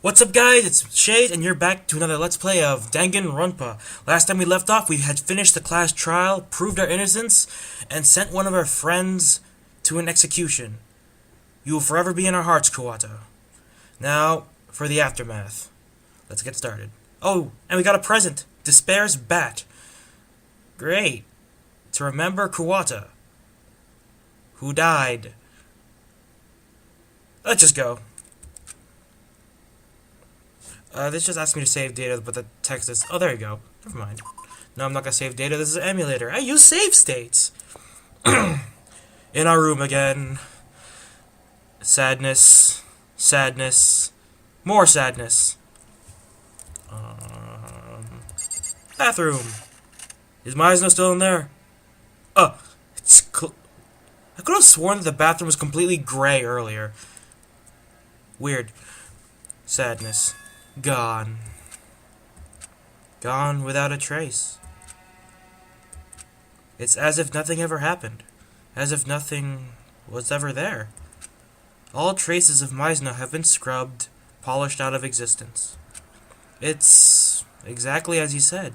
What's up, guys? It's Shade, and you're back to another Let's Play of Danganronpa. Last time we left off, we had finished the class trial, proved our innocence, and sent one of our friends to an execution. You will forever be in our hearts, Kawata. Now, for the aftermath. Let's get started. Oh, and we got a present. Despair's bat. Great. To remember Kawata, who died. Let's just go. This just asked me to save data, but the text is... Oh, there you go. Never mind. No, I'm not gonna save data. This is an emulator. I use save states. In our room again. Sadness. Sadness. More sadness. Bathroom. Is Mizno still in there? It's... I could have sworn that the bathroom was completely gray earlier. Weird. Sadness. Gone. Gone without a trace. It's as if nothing ever happened. As if nothing was ever there. All traces of Mizno have been scrubbed, polished out of existence. It's exactly as he said.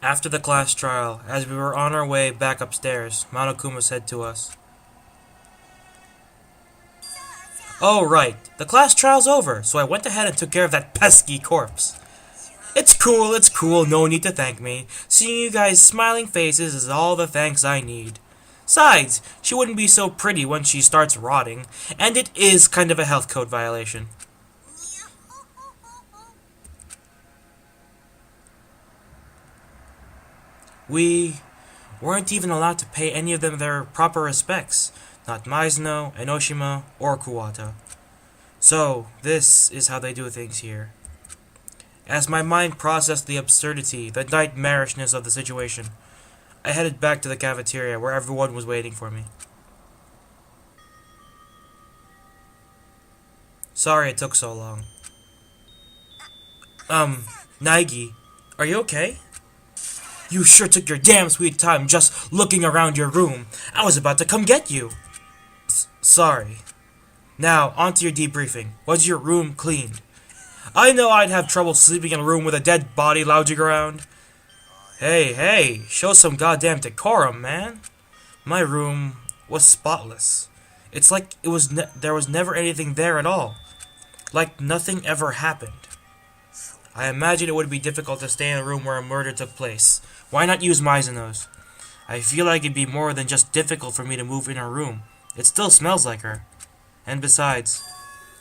After the class trial, as we were on our way back upstairs, Monokuma said to us, "Oh, right. The class trial's over, so I went ahead and took care of that pesky corpse. It's cool, no need to thank me. Seeing you guys' smiling faces is all the thanks I need. Besides, she wouldn't be so pretty when she starts rotting, and it is kind of a health code violation." We weren't even allowed to pay any of them their proper respects. Not Mizno, Enoshima, or Kuwata. So, this is how they do things here. As my mind processed the absurdity, the nightmarishness of the situation, I headed back to the cafeteria where everyone was waiting for me. Sorry it took so long. Naigi, are you okay? You sure took your damn sweet time just looking around your room. I was about to come get you. Sorry. Now, on to your debriefing. Was your room cleaned? I know I'd have trouble sleeping in a room with a dead body lounging around. Hey, show some goddamn decorum, man. My room was spotless. It's like there was never anything there at all. Like nothing ever happened. I imagine it would be difficult to stay in a room where a murder took place. Why not use Mizuno's? I feel like it'd be more than just difficult for me to move in her room. It still smells like her. And besides,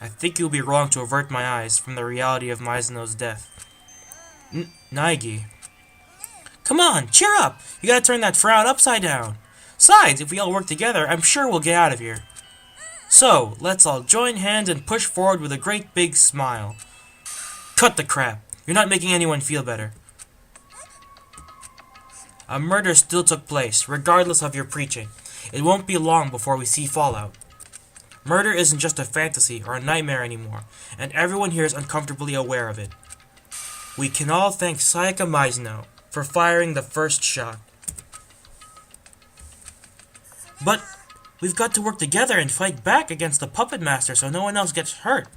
I think it would be wrong to avert my eyes from the reality of Mizuno's death. Naigi. Come on, cheer up! You gotta turn that frown upside down. Besides, if we all work together, I'm sure we'll get out of here. So, let's all join hands and push forward with a great big smile. Cut the crap. You're not making anyone feel better. A murder still took place, regardless of your preaching. It won't be long before we see fallout. Murder isn't just a fantasy or a nightmare anymore, and everyone here is uncomfortably aware of it. We can all thank Sayaka Mizno for firing the first shot. But we've got to work together and fight back against the puppet master so no one else gets hurt.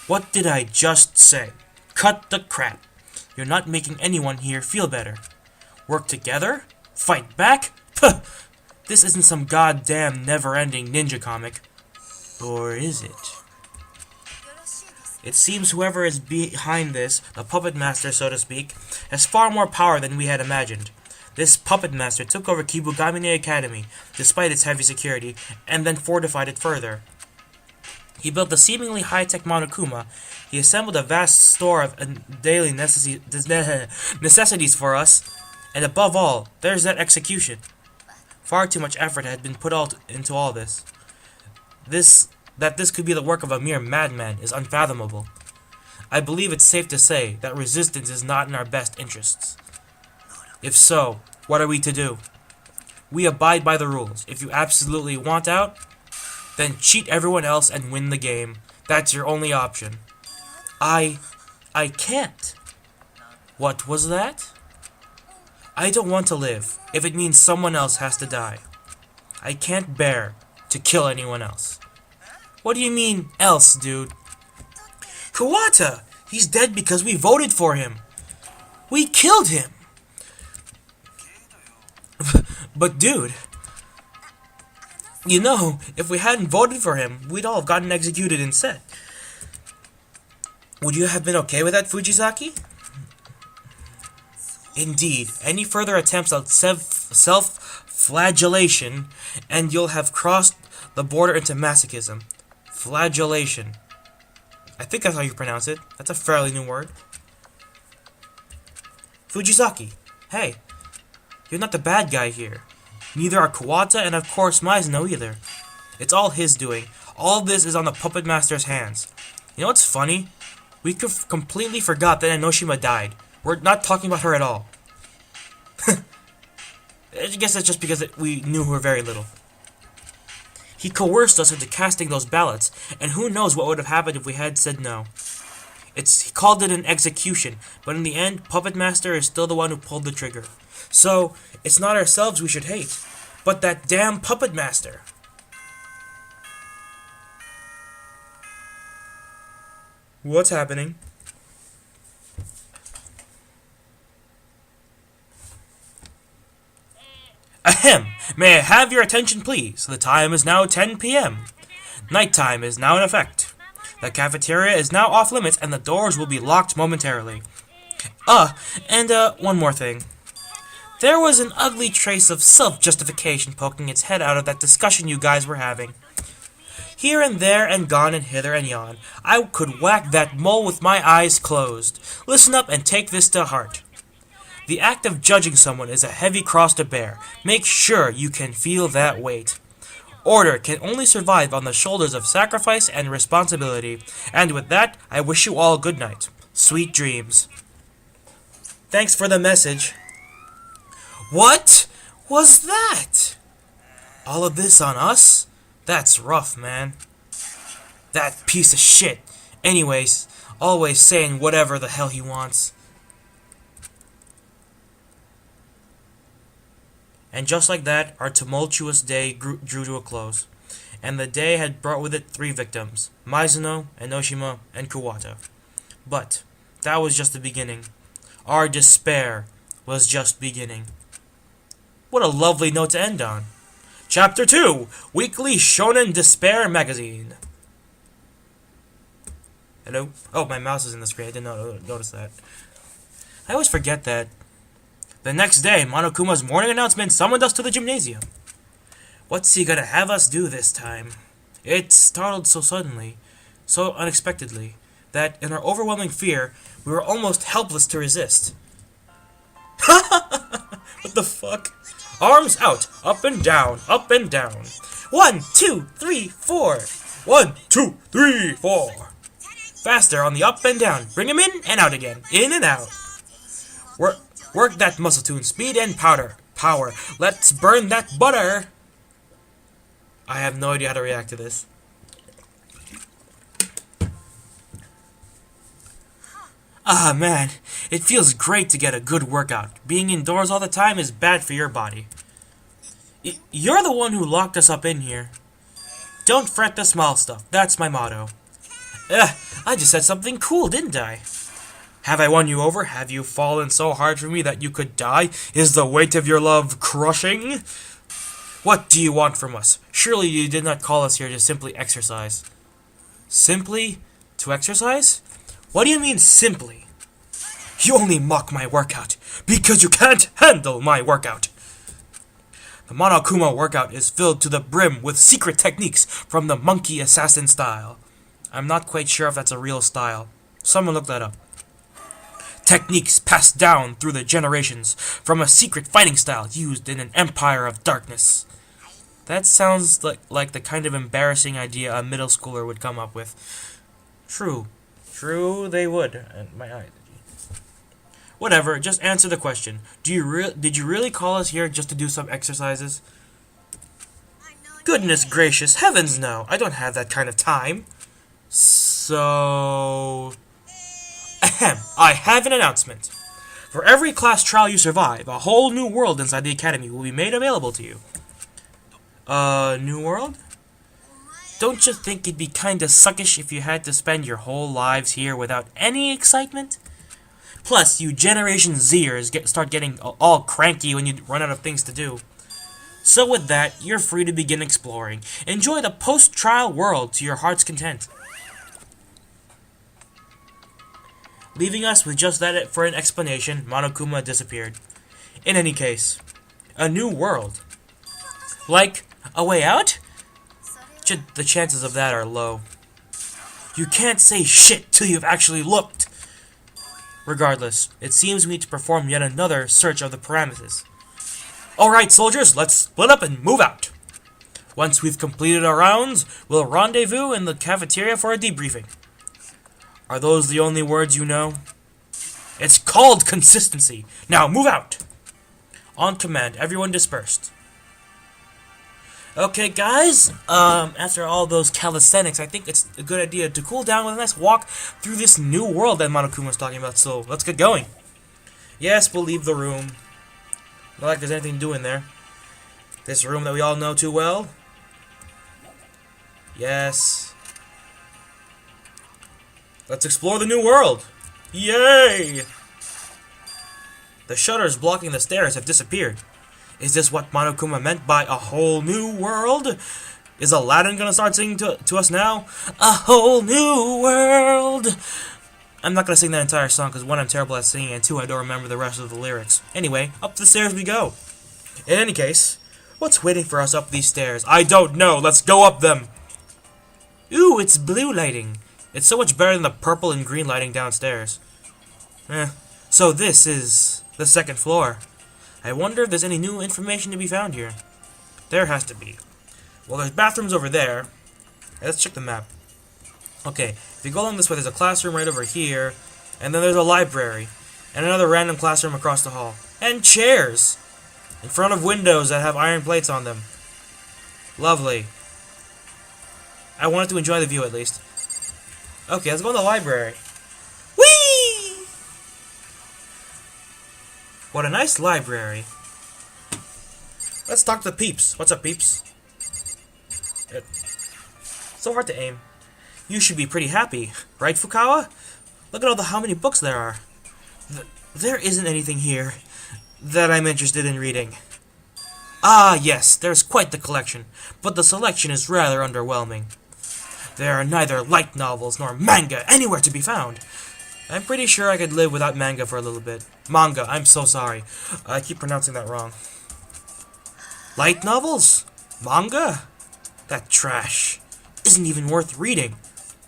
What did I just say? Cut the crap. You're not making anyone here feel better. Work together? Fight back? Puh! This isn't some goddamn never-ending ninja comic. Or is it? It seems whoever is behind this, the puppet master so to speak, has far more power than we had imagined. This puppet master took over Kibugamine Academy, despite its heavy security, and then fortified it further. He built a seemingly high-tech Monokuma. He assembled a vast store of daily necessities for us, and above all, there's that execution. Far too much effort had been put into all this. That this could be the work of a mere madman is unfathomable. I believe it's safe to say that resistance is not in our best interests. If so, what are we to do? We abide by the rules. If you absolutely want out, then cheat everyone else and win the game. That's your only option. I can't. What was that? I don't want to live if it means someone else has to die. I can't bear to kill anyone else. What do you mean, else, dude? Kawata! He's dead because we voted for him. We killed him. But dude, you know, if we hadn't voted for him, we'd all have gotten executed instead. Would you have been okay with that, Fujisaki? Indeed, any further attempts at self-flagellation, and you'll have crossed the border into masochism. Flagellation. I think that's how you pronounce it. That's a fairly new word. Fujisaki, hey, you're not the bad guy here. Neither are Kawata and of course Mizuno either. It's all his doing. All of this is on the Puppet Master's hands. You know what's funny? We completely forgot that Enoshima died. We're not talking about her at all. I guess that's just because we knew her very little. He coerced us into casting those ballots, and who knows what would have happened if we had said no. He called it an execution, but in the end, Puppet Master is still the one who pulled the trigger. So, it's not ourselves we should hate, but that damn Puppet Master. What's happening? Ahem! May I have your attention, please? The time is now 10 p.m. Nighttime is now in effect. The cafeteria is now off limits, and the doors will be locked momentarily. One more thing. There was an ugly trace of self-justification poking its head out of that discussion you guys were having. Here and there and gone and hither and yon, I could whack that mole with my eyes closed. Listen up and take this to heart. The act of judging someone is a heavy cross to bear. Make sure you can feel that weight. Order can only survive on the shoulders of sacrifice and responsibility. And with that, I wish you all good night. Sweet dreams. Thanks for the message. What was that? All of this on us? That's rough, man. That piece of shit. Anyways, always saying whatever the hell he wants. And just like that, our tumultuous day drew to a close. And the day had brought with it 3 victims, Mizuno, Enoshima, and Kawata. But that was just the beginning. Our despair was just beginning. What a lovely note to end on. Chapter 2, Weekly Shonen Despair Magazine. Hello? Oh, my mouse is in the screen. I didn't notice that. I always forget that. The next day, Monokuma's morning announcement summoned us to the gymnasium. What's he gonna have us do this time? It startled so suddenly, so unexpectedly, that in our overwhelming fear, we were almost helpless to resist. What the fuck? Arms out, up and down, up and down. 1, 2, 3, 4. 1, 2, 3, 4. Faster on the up and down. Bring him in and out again. In and out. Work that muscle tune. Speed and power. Let's burn that butter. I have no idea how to react to this. Ah, man. It feels great to get a good workout. Being indoors all the time is bad for your body. You're the one who locked us up in here. Don't fret the small stuff. That's my motto. I just said something cool, didn't I? Have I won you over? Have you fallen so hard for me that you could die? Is the weight of your love crushing? What do you want from us? Surely you did not call us here to simply exercise. Simply to exercise? What do you mean, simply? You only mock my workout because you can't handle my workout. The Monokuma workout is filled to the brim with secret techniques from the monkey assassin style. I'm not quite sure if that's a real style. Someone look that up. Techniques passed down through the generations from a secret fighting style used in an empire of darkness. That sounds like the kind of embarrassing idea a middle schooler would come up with. True, they would. And my eyes. Whatever, just answer the question. Did you really call us here just to do some exercises? Goodness gracious, heavens no! I don't have that kind of time. So... Ahem, I have an announcement. For every class trial you survive, a whole new world inside the academy will be made available to you. New world? Don't you think it'd be kinda suckish if you had to spend your whole lives here without any excitement? Plus, you Generation Zers start getting all cranky when you run out of things to do. So with that, you're free to begin exploring. Enjoy the post-trial world to your heart's content. Leaving us with just that for an explanation, Monokuma disappeared. In any case, a new world. Like, a way out? The chances of that are low. You can't say shit till you've actually looked. Regardless, it seems we need to perform yet another search of the parameters. Alright, soldiers, let's split up and move out. Once we've completed our rounds, we'll rendezvous in the cafeteria for a debriefing. Are those the only words you know? It's called consistency. Now move out. On command, everyone dispersed. Okay, guys, after all those calisthenics, I think it's a good idea to cool down with a nice walk through this new world that Monokuma's talking about, so let's get going. Yes, we'll leave the room. Not like there's anything to do in there. This room that we all know too well. Yes. Let's explore the new world. Yay! The shutters blocking the stairs have disappeared. Is this what Monokuma meant by a whole new world? Is Aladdin gonna start singing to us now? A whole new world! I'm not gonna sing that entire song because one, I'm terrible at singing, and two, I don't remember the rest of the lyrics. Anyway, up the stairs we go. In any case, what's waiting for us up these stairs? I don't know. Let's go up them. Ooh, it's blue lighting. It's so much better than the purple and green lighting downstairs. So this is the second floor. I wonder if there's any new information to be found here. There has to be. Well, there's bathrooms over there. Let's check the map. Okay, if you go along this way, there's a classroom right over here, and then there's a library, and another random classroom across the hall. And chairs! In front of windows that have iron plates on them. Lovely. I wanted to enjoy the view at least. Okay, let's go in the library. Whee! What a nice library. Let's talk to Peeps. What's up, Peeps? So hard to aim. You should be pretty happy, right, Fukawa? Look at how many books there are. There isn't anything here that I'm interested in reading. Ah, yes, there's quite the collection, but the selection is rather underwhelming. There are neither light novels nor manga anywhere to be found. I'm pretty sure I could live without manga for a little bit. Manga, I'm so sorry. I keep pronouncing that wrong. Light novels? Manga? That trash isn't even worth reading.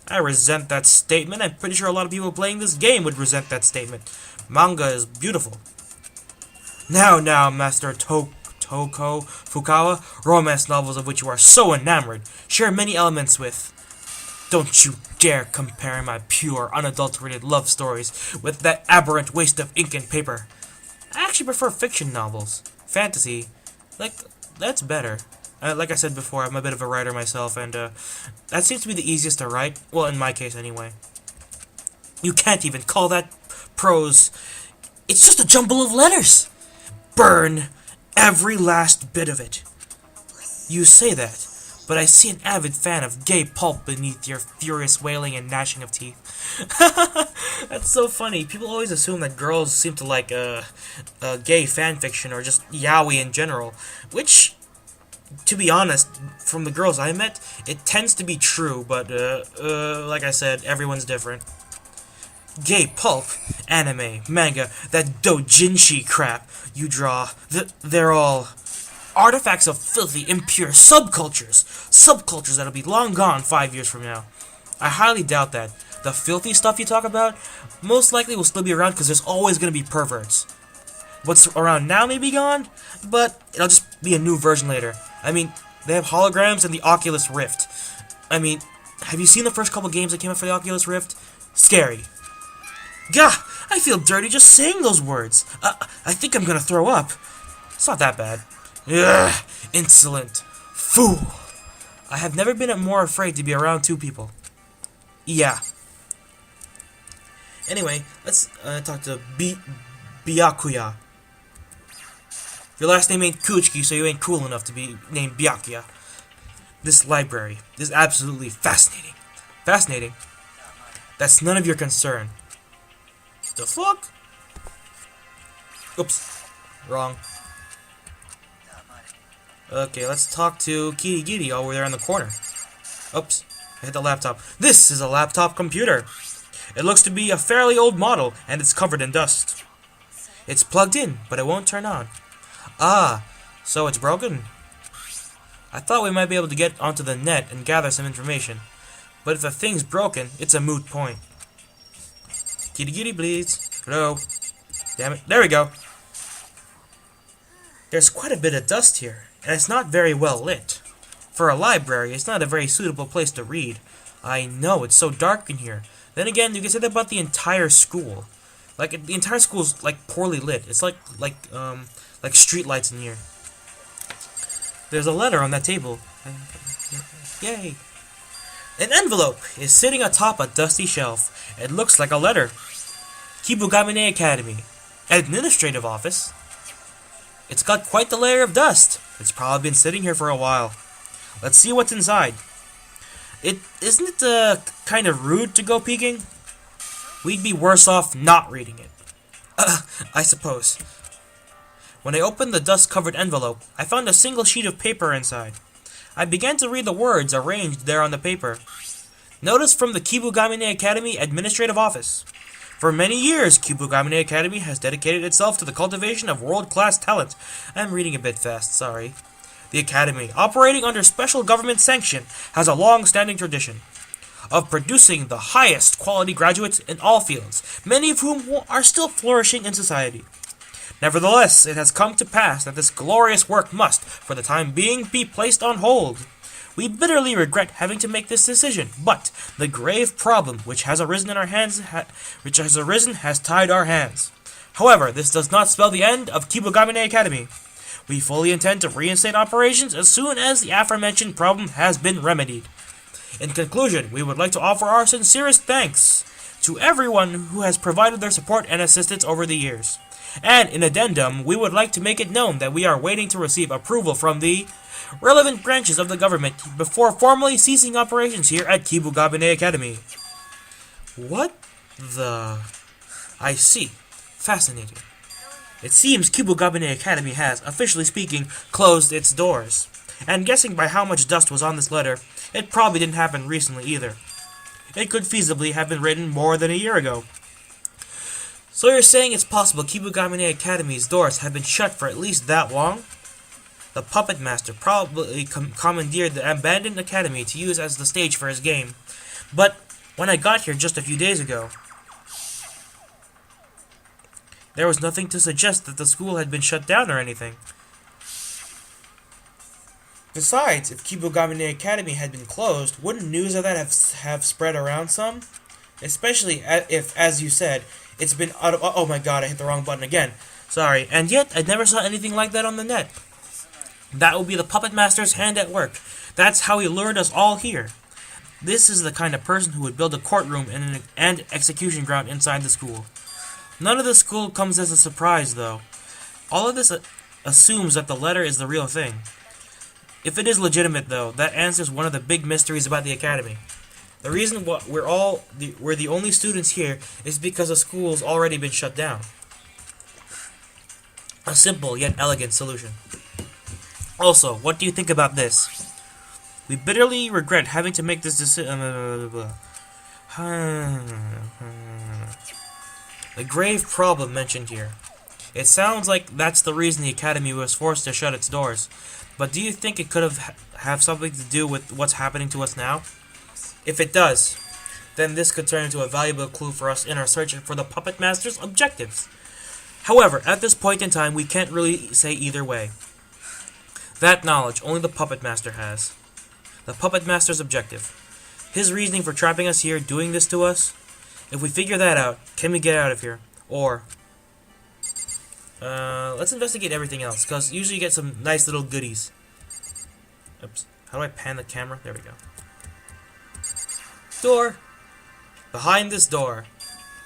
I resent that statement. I'm pretty sure a lot of people playing this game would resent that statement. Manga is beautiful. Now, Master Toko Fukawa, romance novels of which you are so enamored share many elements with. Don't you dare compare my pure, unadulterated love stories with that aberrant waste of ink and paper. I actually prefer fiction novels. Fantasy, that's better. Like I said before, I'm a bit of a writer myself, and that seems to be the easiest to write. Well, in my case, anyway. You can't even call that prose. It's just a jumble of letters. Burn every last bit of it. You say that, but I see an avid fan of gay pulp beneath your furious wailing and gnashing of teeth. That's so funny. People always assume that girls seem to like gay fanfiction or just yaoi in general, which, to be honest, from the girls I met, it tends to be true, but, like I said, everyone's different. Gay pulp, anime, manga, that doujinshi crap you draw, they're all artifacts of filthy, impure subcultures. Subcultures that'll be long gone 5 years from now. I highly doubt that. The filthy stuff you talk about most likely will still be around because there's always going to be perverts. What's around now may be gone, but it'll just be a new version later. I mean, they have holograms and the Oculus Rift. I mean, have you seen the first couple games that came out for the Oculus Rift? Scary. Gah! I feel dirty just saying those words. I think I'm gonna throw up. It's not that bad. Ugh! Insolent. Fool! I have never been more afraid to be around two people. Yeah. Anyway, let's talk to Byakuya. Your last name ain't Kuchiki, so you ain't cool enough to be named Byakuya. This library is absolutely fascinating. Fascinating? That's none of your concern. The fuck? Oops. Wrong. Okay, let's talk to Kitty Giddy over there in the corner. Oops. I hit the laptop. This is a laptop computer. It looks to be a fairly old model, and it's covered in dust. It's plugged in, but it won't turn on. Ah, so it's broken. I thought we might be able to get onto the net and gather some information. But if the thing's broken, it's a moot point. Kitty Kitty, please. Hello. Damn it. There we go. There's quite a bit of dust here, and it's not very well lit. For a library, it's not a very suitable place to read. I know, it's so dark in here. Then again, you can say that about the entire school. Like, the entire school's, like, poorly lit. It's like street lights in here. There's a letter on that table. Yay. An envelope is sitting atop a dusty shelf. It looks like a letter. Kibugamine Academy. Administrative office. It's got quite the layer of dust. It's probably been sitting here for a while. Let's see what's inside. Isn't it kind of rude to go peeking? We'd be worse off not reading it. I suppose. When I opened the dust-covered envelope, I found a single sheet of paper inside. I began to read the words arranged there on the paper. Notice from the Kibugamine Academy Administrative Office. For many years, Kibugamine Academy has dedicated itself to the cultivation of world-class talent. I'm reading a bit fast, sorry. The Academy, operating under special government sanction, has a long-standing tradition of producing the highest quality graduates in all fields, many of whom are still flourishing in society. Nevertheless, it has come to pass that this glorious work must, for the time being, be placed on hold. We bitterly regret having to make this decision, but the grave problem which has arisen has tied our hands. However, this does not spell the end of Kibugamine Academy. We fully intend to reinstate operations as soon as the aforementioned problem has been remedied. In conclusion, we would like to offer our sincerest thanks to everyone who has provided their support and assistance over the years. And in addendum, we would like to make it known that we are waiting to receive approval from the relevant branches of the government before formally ceasing operations here at Kibugamine Academy. What the... I see. Fascinating. It seems Kibugamine Academy has, officially speaking, closed its doors. And guessing by how much dust was on this letter, it probably didn't happen recently either. It could feasibly have been written more than a year ago. So you're saying it's possible Kibugamine Academy's doors have been shut for at least that long? The puppet master probably commandeered the abandoned academy to use as the stage for his game. But when I got here just a few days ago, there was nothing to suggest that the school had been shut down or anything. Besides, if Kibugamine Academy had been closed, wouldn't news of that have spread around some? Especially if, as you said, it's been out of... Oh my god, I hit the wrong button again. Sorry. And yet, I never saw anything like that on the net. That would be the puppet master's hand at work. That's how he lured us all here. This is the kind of person who would build a courtroom and execution ground inside the school. None of this school comes as a surprise, though. All of this assumes that the letter is the real thing. If it is legitimate, though, that answers one of the big mysteries about the academy. The reason we're the only students here is because the school's already been shut down. A simple yet elegant solution. Also, what do you think about this? We bitterly regret having to make this decision. The grave problem mentioned here. It sounds like that's the reason the academy was forced to shut its doors. But do you think it could have something to do with what's happening to us now? If it does, then this could turn into a valuable clue for us in our search for the Puppet Master's objectives. However, at this point in time, we can't really say either way. That knowledge only the Puppet Master has. The Puppet Master's objective. His reasoning for trapping us here, doing this to us. If we figure that out, can we get out of here? Or... let's investigate everything else, because usually you get some nice little goodies. Oops. How do I pan the camera? There we go. Door! Behind this door.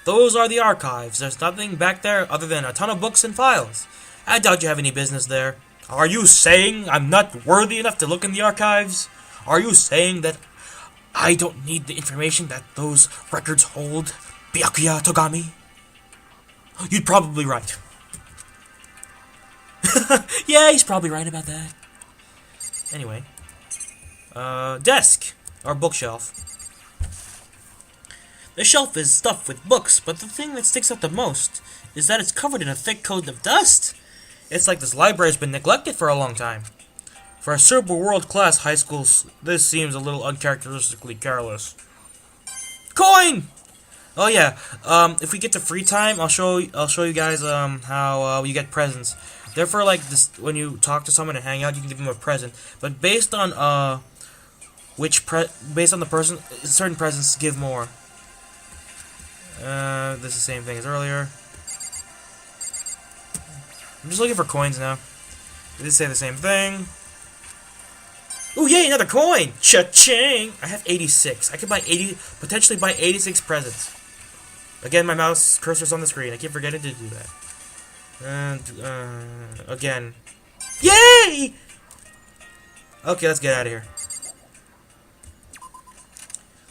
Those are the archives. There's nothing back there other than a ton of books and files. I doubt you have any business there. Are you saying I'm not worthy enough to look in the archives? Are you saying that I don't need the information that those records hold, Byakuya Togami? You'd probably right. Yeah, he's probably right about that. Anyway. Desk. Or bookshelf. The shelf is stuffed with books, but the thing that sticks out the most is that it's covered in a thick coat of dust. It's like this library's been neglected for a long time. For a super world-class high school, this seems a little uncharacteristically careless. Coin! Oh yeah, if we get to free time, I'll show you guys how you get presents. Therefore, like this, when you talk to someone and hang out, you can give them a present. But based on based on the person, certain presents give more. This is the same thing as earlier. I'm just looking for coins now. They say the same thing. Ooh, yay, another coin! Cha-ching! I have 86. I could buy potentially buy 86 presents. Again, my mouse cursor's on the screen. I keep forgetting to do that. And, again. Yay! Okay, let's get out of here.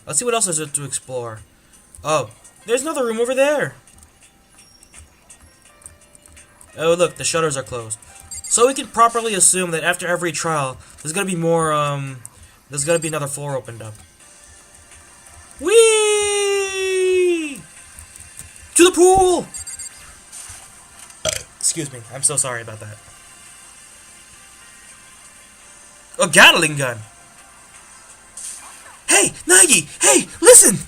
Let's see what else there is to explore. Oh, there's another room over there. Oh, look, the shutters are closed. So we can properly assume that after every trial, there's gonna be more, there's gonna be another floor opened up. Whee! To the pool! Excuse me, I'm so sorry about that. A Gatling gun! Hey, Nagi! Hey, listen!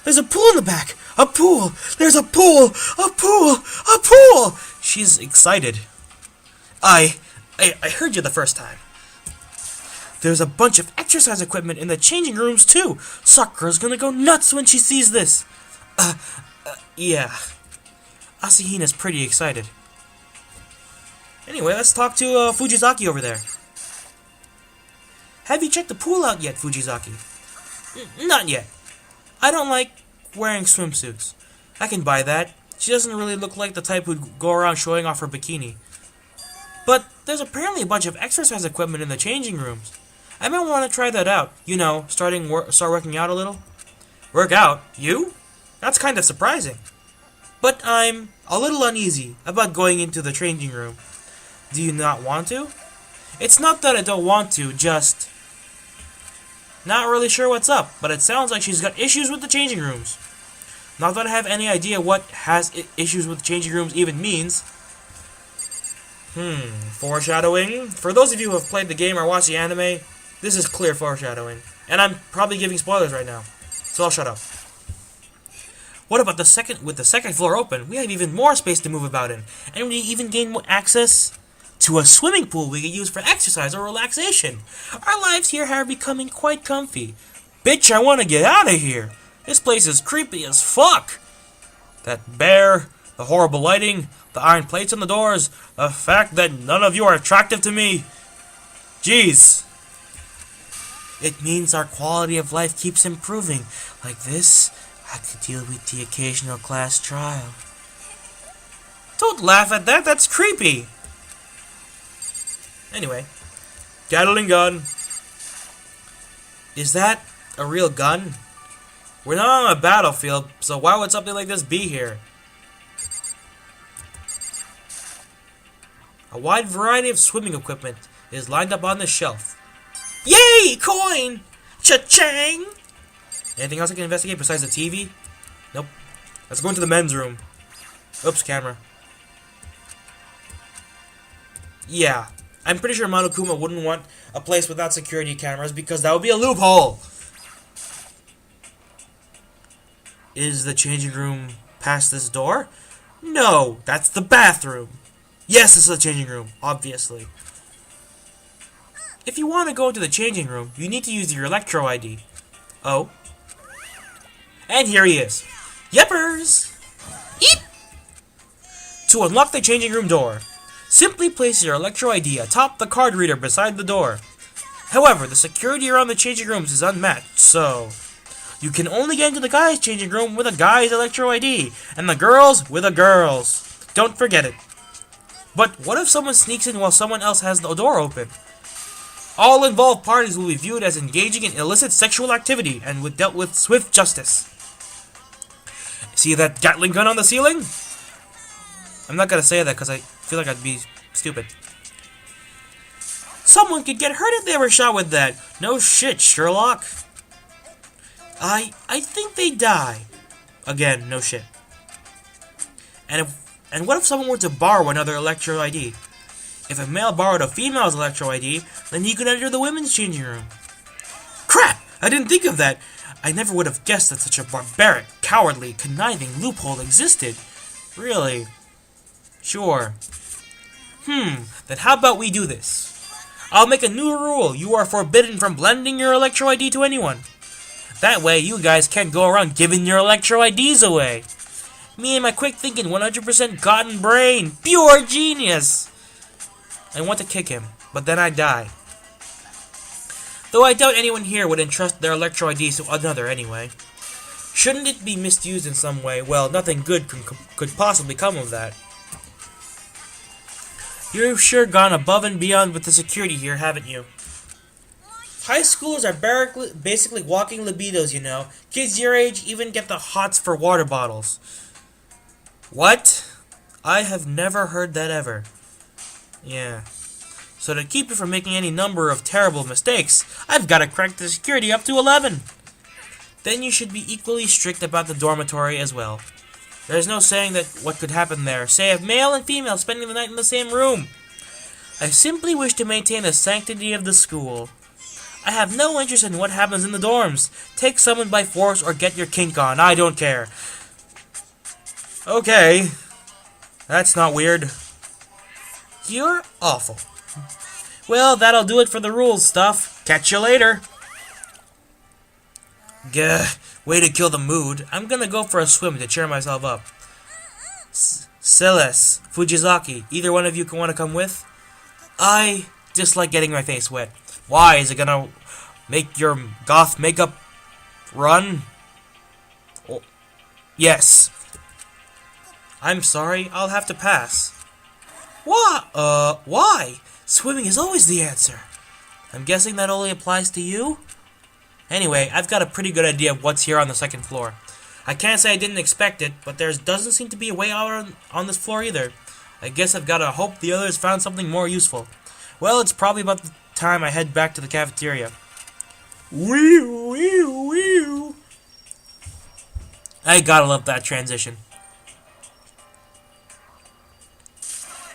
There's a pool in the back! A pool! There's a pool! A pool! A pool! She's excited. I heard you the first time. There's a bunch of exercise equipment in the changing rooms, too. Sakura's gonna go nuts when she sees this. Yeah. Asahina's pretty excited. Anyway, let's talk to, Fujizaki over there. Have you checked the pool out yet, Fujizaki? Not yet. I don't like wearing swimsuits. I can buy that. She doesn't really look like the type who'd go around showing off her bikini. But there's apparently a bunch of exercise equipment in the changing rooms. I might want to try that out. You know, start working out a little. Work out? You? That's kind of surprising. But I'm a little uneasy about going into the changing room. Do you not want to? It's not that I don't want to, just not really sure what's up, but it sounds like she's got issues with the changing rooms. Not that I have any idea what has issues with changing rooms even means. Foreshadowing? For those of you who have played the game or watched the anime, this is clear foreshadowing. And I'm probably giving spoilers right now, so I'll shut up. What about the second floor open? We have even more space to move about in, and we even gain more access to a swimming pool we can use for exercise or relaxation. Our lives here are becoming quite comfy. Bitch, I want to get out of here. This place is creepy as fuck. That bear, the horrible lighting, the iron plates on the doors, the fact that none of you are attractive to me. Jeez. It means our quality of life keeps improving. Like this, I could deal with the occasional class trial. Don't laugh at that, that's creepy. Anyway, Gatling gun. Is that a real gun? We're not on a battlefield, so why would something like this be here? A wide variety of swimming equipment is lined up on the shelf. Yay! Coin! Cha-chang! Anything else I can investigate besides the TV? Nope. Let's go into the men's room. Oops, camera. Yeah. I'm pretty sure Monokuma wouldn't want a place without security cameras because that would be a loophole. Is the changing room past this door? No, that's the bathroom. Yes, this is the changing room, obviously. If you want to go into the changing room, you need to use your Electro ID. Oh. And here he is. Yeppers! Eep! To unlock the changing room door, simply place your Electro ID atop the card reader beside the door. However, the security around the changing rooms is unmatched, so you can only get into the guys' changing room with a guy's Electro ID, and the girls with a girl's. Don't forget it. But what if someone sneaks in while someone else has the door open? All involved parties will be viewed as engaging in illicit sexual activity and dealt with swift justice. See that Gatling gun on the ceiling? I'm not gonna say that because I feel like I'd be stupid. Someone could get hurt if they were shot with that. No shit, Sherlock. I think they die. Again, no shit. And what if someone were to borrow another Electro ID? If a male borrowed a female's Electro ID, then he could enter the women's changing room. Crap! I didn't think of that. I never would have guessed that such a barbaric, cowardly, conniving loophole existed. Really? Sure. Then how about we do this? I'll make a new rule. You are forbidden from blending your Electro ID to anyone. That way, you guys can't go around giving your Electro IDs away. Me and my quick-thinking 100% cotton brain. Pure genius! I want to kick him, but then I die. Though I doubt anyone here would entrust their Electro IDs to another anyway. Shouldn't it be misused in some way? Well, nothing good could possibly come of that. You've sure gone above and beyond with the security here, haven't you? High schoolers are basically walking libidos, you know. Kids your age even get the hots for water bottles. What? I have never heard that ever. Yeah. So to keep you from making any number of terrible mistakes, I've got to crank the security up to 11. Then you should be equally strict about the dormitory as well. There's no saying that what could happen there. Say if male and female spending the night in the same room. I simply wish to maintain the sanctity of the school. I have no interest in what happens in the dorms. Take someone by force or get your kink on. I don't care. Okay. That's not weird. You're awful. Well, that'll do it for the rules stuff. Catch you later. Gah, way to kill the mood. I'm gonna go for a swim to cheer myself up. Celeste, Fujizaki, either one of you want to come with? I dislike getting my face wet. Why? Is it gonna make your goth makeup run? Oh, yes. I'm sorry, I'll have to pass. Why? Swimming is always the answer. I'm guessing that only applies to you? Anyway, I've got a pretty good idea of what's here on the second floor. I can't say I didn't expect it, but there doesn't seem to be a way out on this floor either. I guess I've got to hope the others found something more useful. Well, it's probably about the time I head back to the cafeteria. Wee wee wee. I gotta love that transition.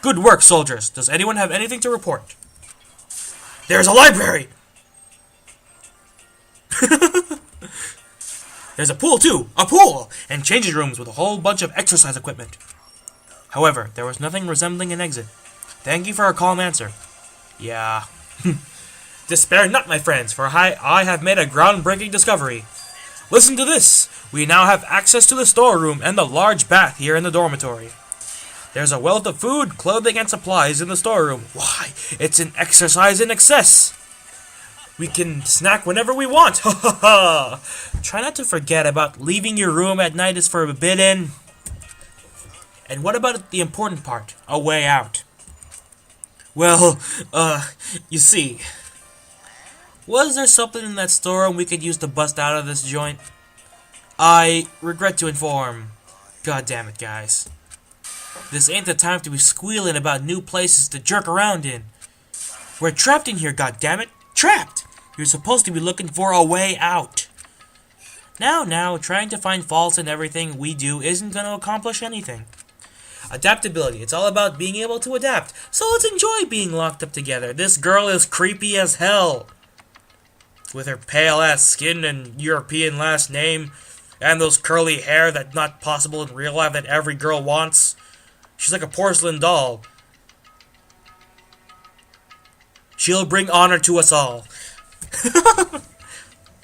Good work, soldiers. Does anyone have anything to report? There's a library! There's a pool, too! A pool! And changing rooms with a whole bunch of exercise equipment. However, there was nothing resembling an exit. Thank you for a calm answer. Yeah. Despair not, my friends, for I have made a groundbreaking discovery. Listen to this! We now have access to the storeroom and the large bath here in the dormitory. There's a wealth of food, clothing, and supplies in the storeroom. Why, it's an exercise in excess! We can snack whenever we want! Ha ha ha! Try not to forget about leaving your room at night is forbidden. And what about the important part? A way out. Well, you see. Was there something in that storeroom we could use to bust out of this joint? I regret to inform. God damn it, guys. This ain't the time to be squealing about new places to jerk around in. We're trapped in here, goddammit. Trapped! You're supposed to be looking for a way out. Now, trying to find faults in everything we do isn't going to accomplish anything. Adaptability. It's all about being able to adapt. So let's enjoy being locked up together. This girl is creepy as hell. With her pale-ass skin and European last name, and those curly hair that's not possible in real life that every girl wants. She's like a porcelain doll. She'll bring honor to us all.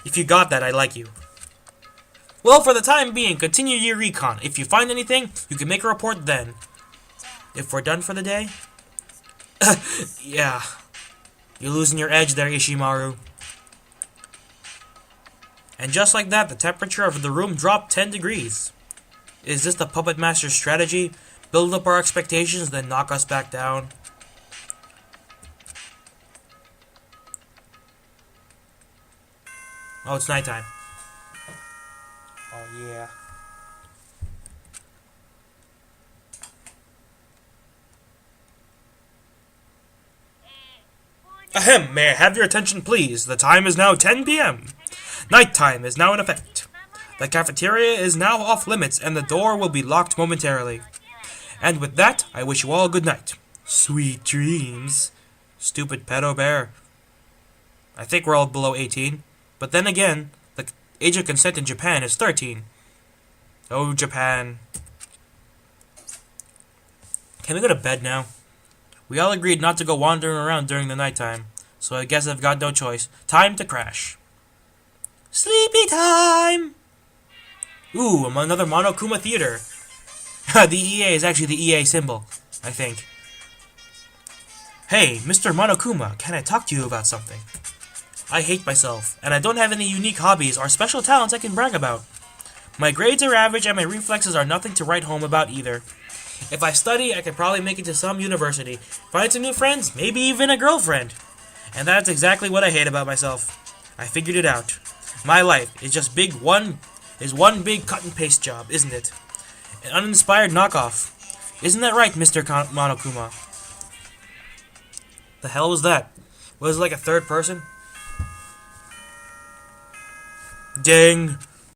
If you got that, I like you. Well, for the time being, continue your recon. If you find anything, you can make a report then. If we're done for the day? Yeah. You're losing your edge there, Ishimaru. And just like that, the temperature of the room dropped 10 degrees. Is this the Puppet Master's strategy? Build up our expectations, then knock us back down? Oh, it's nighttime. Oh, yeah. Ahem, may I have your attention, please? The time is now 10 p.m. Nighttime is now in effect. The cafeteria is now off limits, and the door will be locked momentarily. And with that, I wish you all a good night. Sweet dreams. Stupid pedo bear. I think we're all below 18. But then again, the age of consent in Japan is 13. Oh, Japan. Can we go to bed now? We all agreed not to go wandering around during the nighttime, so I guess I've got no choice. Time to crash. Sleepy time! Ooh, another Monokuma theater. The EA is actually the EA symbol, I think. Hey, Mr. Monokuma, can I talk to you about something? I hate myself, and I don't have any unique hobbies or special talents I can brag about. My grades are average, and my reflexes are nothing to write home about either. If I study, I could probably make it to some university, find some new friends, maybe even a girlfriend. And that's exactly what I hate about myself. I figured it out. My life is just one big cut and paste job, isn't it? An uninspired knockoff. Isn't that right, Mr. Monokuma? The hell was that? Was it like a third person? Ding!